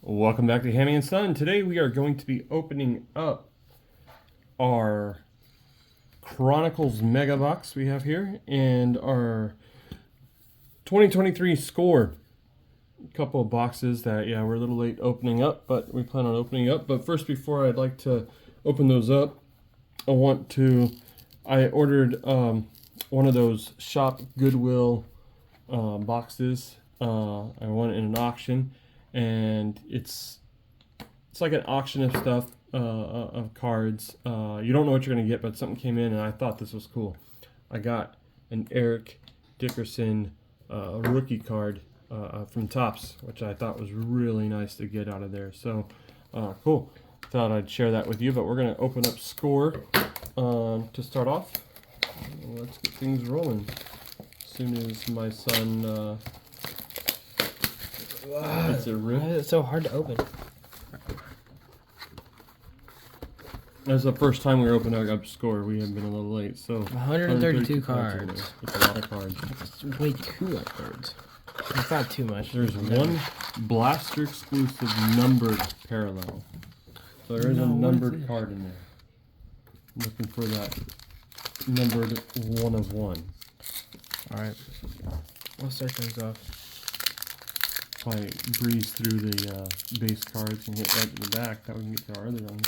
Welcome back to Hammie&Son. Today we are going to be opening up our Chronicles Mega Box we have here and our 2023 score. A couple of boxes that, we're a little late opening up, but we plan on opening up. But first, before I'd like to open those up, I ordered one of those Shop Goodwill boxes. I won it in an auction. And it's like an auction of stuff, of cards. You don't know what you're going to get, but something came in, and I thought this was cool. I got an Eric Dickerson rookie card from Topps, which I thought was really nice to get out of there. So, cool. Thought I'd share that with you, but we're going to open up score to start off. Let's get things rolling. As soon as my son... It's a rip. Why is it so hard to open? That's the first time we were opening up score. We have been a little late, so 132 cards. It's a lot of cards. That's way too much cards. It's not too much. There's one Blaster exclusive numbered parallel. So there is a numbered card in there. I'm looking for that numbered 1 of 1. Alright. We'll start things off. Probably breeze through the base cards and get right to the back. That we can get to our other ones.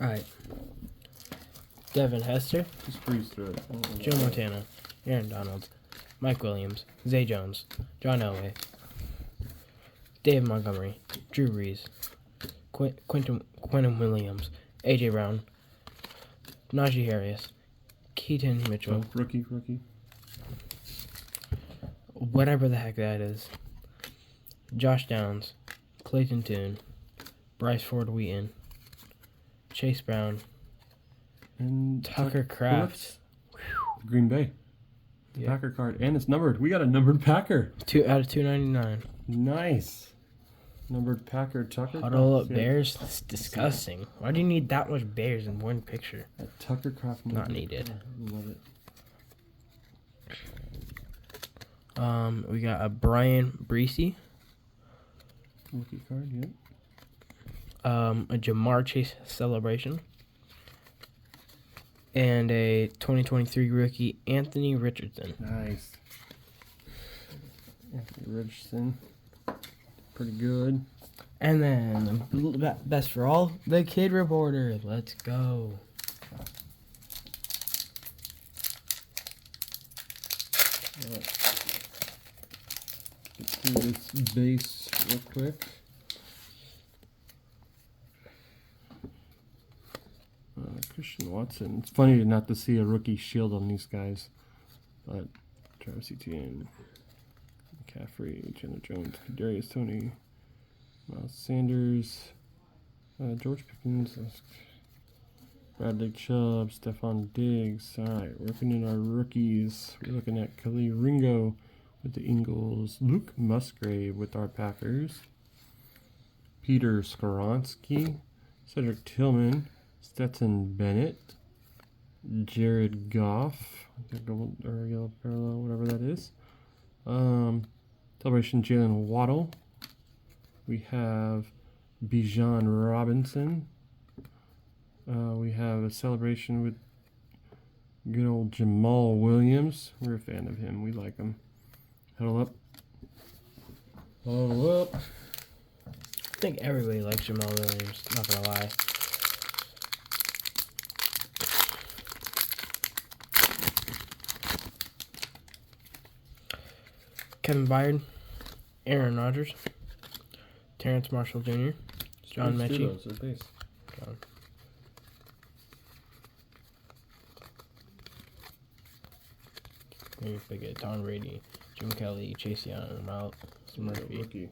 Alright. Devin Hester, Just breeze through it. Joe Montana, Aaron Donald, Mike Williams, Zay Jones, John Elway, Dave Montgomery, Drew Reese, Quentin Williams, AJ Brown, Najee Harris, Keaton Mitchell. Oh, rookie. Whatever the heck that is. Josh Downs, Clayton Tune, Bryce Ford Wheaton, Chase Brown, and Tucker Kraft. Green Bay. Yep. Packer card. And it's numbered. We got a numbered Packer. 2 out of 299. Nice. Numbered Packer Tucker. Huddle up Bears. That's disgusting. Why do you need that much Bears in one picture? That Tucker Kraft. Not needed. Love it. We got a Brian Breesy. Rookie card, yep. A Jamar Chase celebration. And a 2023 rookie, Anthony Richardson. Nice. Anthony Richardson. Pretty good. And then, best for all, the Kid Reporter. Let's go. Alright. Get through this base real quick. Christian Watson. It's funny not to see a rookie shield on these guys. But Travis Etienne, McCaffrey, Jenna Jones, Kadarius Toney, Miles Sanders, George Pickens, Bradley Chubb, Stephon Diggs. Alright, working in our rookies. We're looking at Khalil Ringo with the Eagles, Luke Musgrave with our Packers, Peter Skoronski, Cedric Tillman, Stetson Bennett, Jared Goff, or yellow parallel, whatever that is. Celebration Jalen Waddle. We have Bijan Robinson. We have a celebration with good old Jamal Williams. We're a fan of him. We like him. Huddle up. Huddle up. I think everybody likes Jamal Williams, not gonna lie. Kevin Byard, Aaron Rodgers, Terrence Marshall Jr., John Mechie. John. Maybe forget Tom Brady, Jim Kelly, Chase Young, Miles Murphy, Rookie.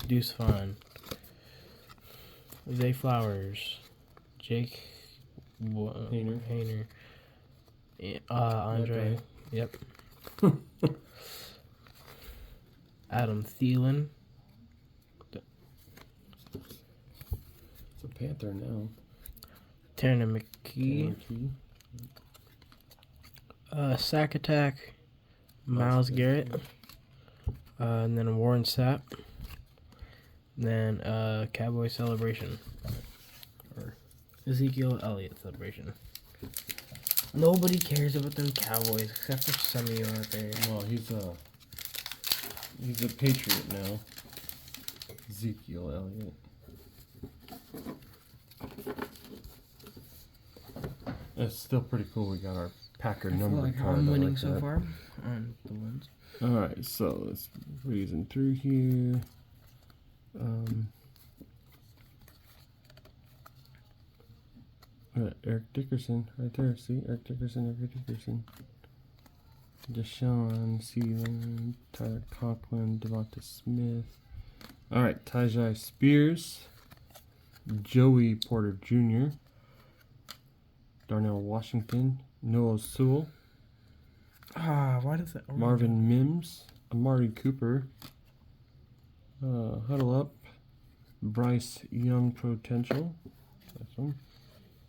Deuce Vaughn, Zay Flowers, Jake Hayner, Andre, Okay. yep. Adam Thielen. It's a Panther now. Tanner McKee. Sack Attack, Miles Garrett, and then Warren Sapp, and then Cowboy Celebration, or Ezekiel Elliott Celebration. Nobody cares about them Cowboys except for some of you out there. Well, he's a Patriot now. Ezekiel Elliott. It's still pretty cool. We got our Packer number like card. I'm winning like so that. far on the ones. All right, so let's reason through here. Eric Dickerson right there. See, Eric Dickerson. Deshaun, Sealand, Tyler Conklin, Devonta Smith. All right, Tajai Spears, Joey Porter Jr., Darnell Washington, Noah Sewell, Why does that? Marvin Mims, Amari Cooper, Huddle Up, Bryce Young Potential, that's one,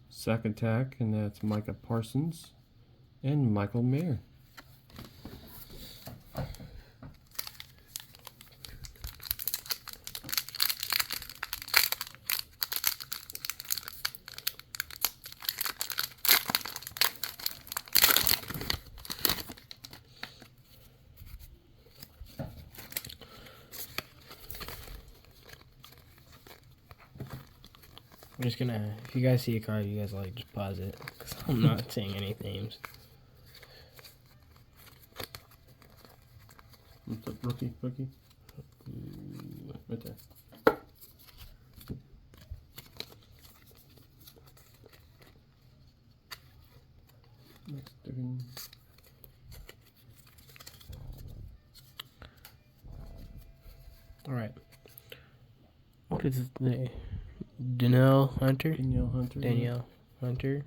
Sack Attack, and that's Micah Parsons, and Michael Mayer. I'm just gonna, if you guys see a card, you guys like just pause it, because I'm not saying any names. What's up, rookie? Right there. Next again. All right. What is his name? Danielle Hunter. Danielle Hunter.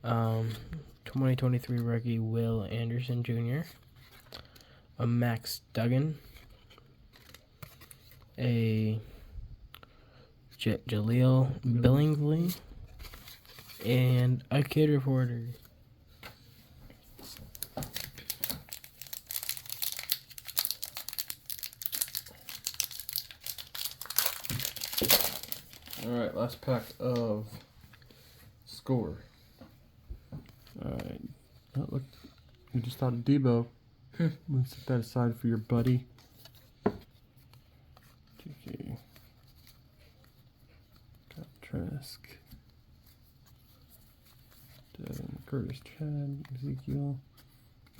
2023 rookie Will Anderson Jr. A Max Duggan. A Jaleel Billingsley. And a kid reporter. Alright, last pack of Score. Alright. Oh, look. We just thought of Debo. Let's set that aside for your buddy. TK. Got Trask. Devin, Curtis, Chad, Ezekiel.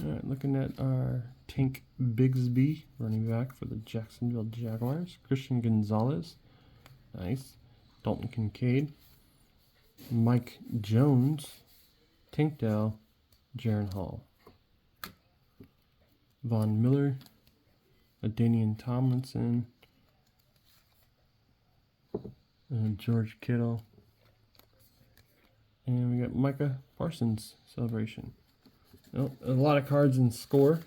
Alright, looking at our Tank Bigsby, running back for the Jacksonville Jaguars. Christian Gonzalez. Nice. Dalton Kincaid, Mike Jones, Tank Dell, Jaron Hall, Von Miller, Adanian Tomlinson, George Kittle, and we got Micah Parsons Celebration. Oh, a lot of cards in Score.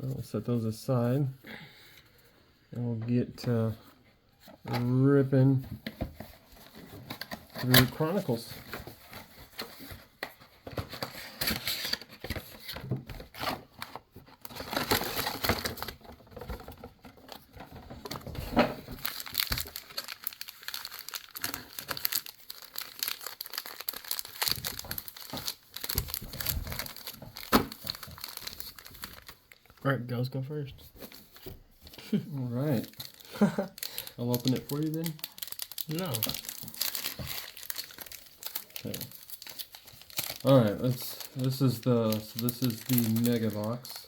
We'll set those aside, and we'll get ripping through Chronicles. Alright, girls go first. All right. I'll open it for you then. No. Okay. All right. This is the Mega Box.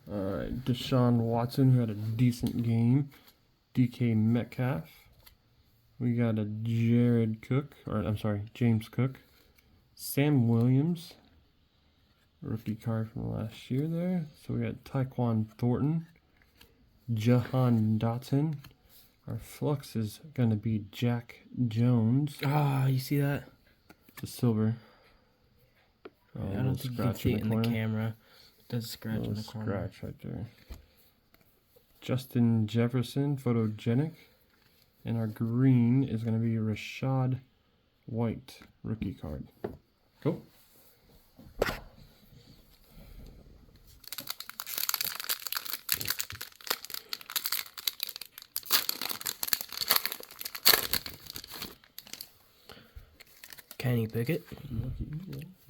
All right. Deshaun Watson, who had a decent game. DK Metcalf. We got a James Cook. Sam Williams. Rookie card from last year there. So we got Tyquan Thornton. Jahan Dotson. Our flux is going to be Jack Jones. You see that? The silver. I don't think you can see it in the camera. It does scratch in the corner. Scratch right there. Justin Jefferson, photogenic. And our green is going to be Rashad White, rookie card. Cool. Kenny Pickett.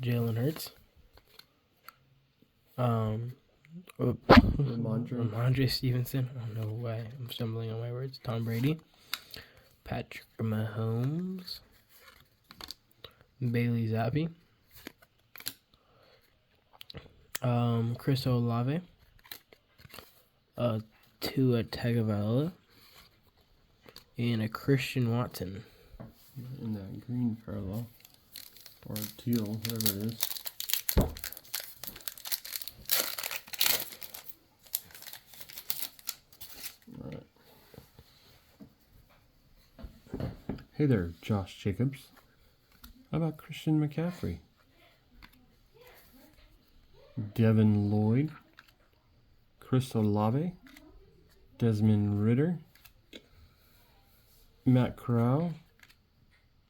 Jalen Hurts. Ramondre Stevenson. I don't know why I'm stumbling on my words. Tom Brady. Patrick Mahomes. Bailey Zappi. Chris Olave. Tua Tagovailoa. And a Christian Watson. In that green parallel. Or teal, whatever it is. Alright. Hey there, Josh Jacobs. How about Christian McCaffrey? Devin Lloyd. Chris Olave. Desmond Ridder. Matt Corral.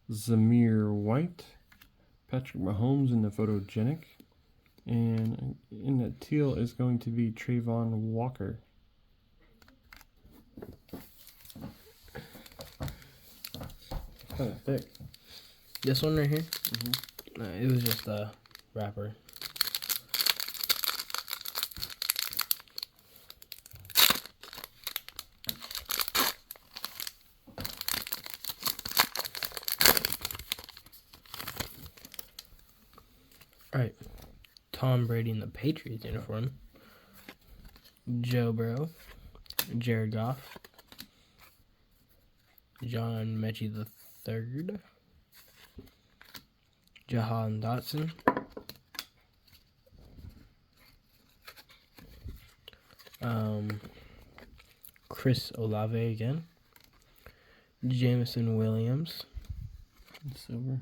Zamir White. Patrick Mahomes in the photogenic. And in the teal is going to be Trayvon Walker. Kind of thick. This one right here? It was just a wrapper. Alright. Tom Brady in the Patriots uniform. Joe Burrow. Jared Goff. John Mechie III. Jahan Dotson. Chris Olave again. Jameson Williams. Silver.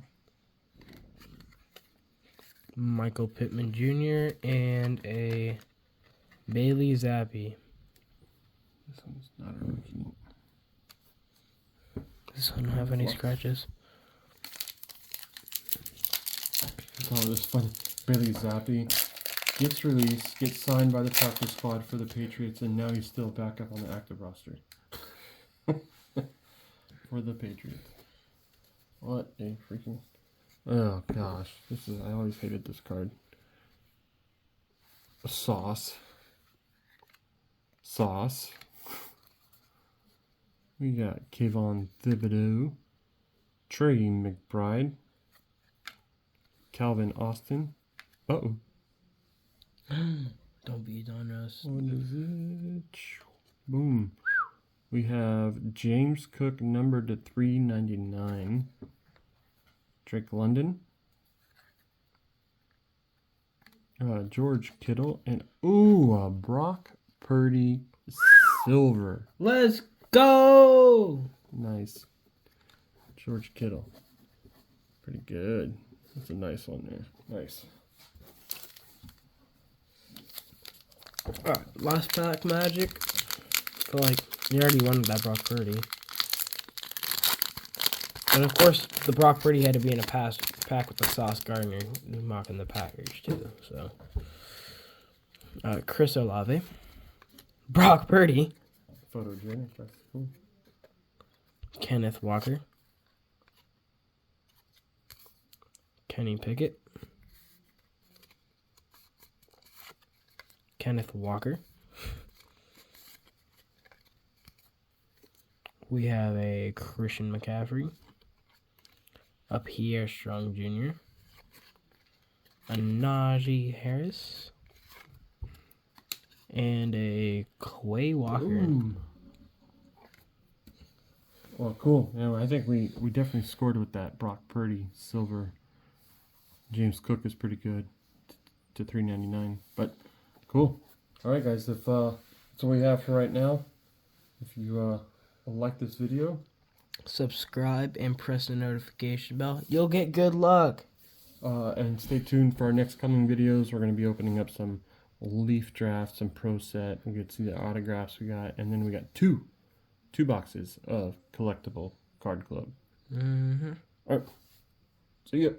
Michael Pittman Jr. and a Bailey Zappi. This one's not a rookie. This one don't have any scratches. Oh, this is funny. Bailey Zappi gets released, gets signed by the practice squad for the Patriots, and now he's still back up on the active roster for the Patriots. What a freaking... Oh gosh, I always hated this card. Sauce. We got Kayvon Thibodeau, Trey McBride, Calvin Austin. Uh-oh. Don't be on us. What is it? Boom. We have James Cook numbered to 399. Drake London. George Kittle. And, a Brock Purdy silver. Let's go! Nice. George Kittle. Pretty good. That's a nice one there. Nice. Alright, last pack Magic. I feel like you already won that Brock Purdy. And of course, the Brock Purdy had to be in a pack with the Sauce Gardner mocking the Packers too. So, Chris Olave, Brock Purdy, Photogenic. That's cool. Kenneth Walker, Kenny Pickett, Kenneth Walker. We have a Christian McCaffrey, a Pierre Strong Jr., a Najee Harris, and a Quay Walker. Ooh. Well, cool. Yeah, I think we definitely scored with that Brock Purdy silver. James Cook is pretty good to 399. But cool. All right, guys. If that's what we have for right now. If you like this video, subscribe and press the notification bell. You'll get good luck. And stay tuned for our next coming videos. We're going to be opening up some Leaf drafts, some Pro Set. We get to see the autographs we got, and then we got two 2 boxes of collectible card club. Mm-hmm. All right. See ya.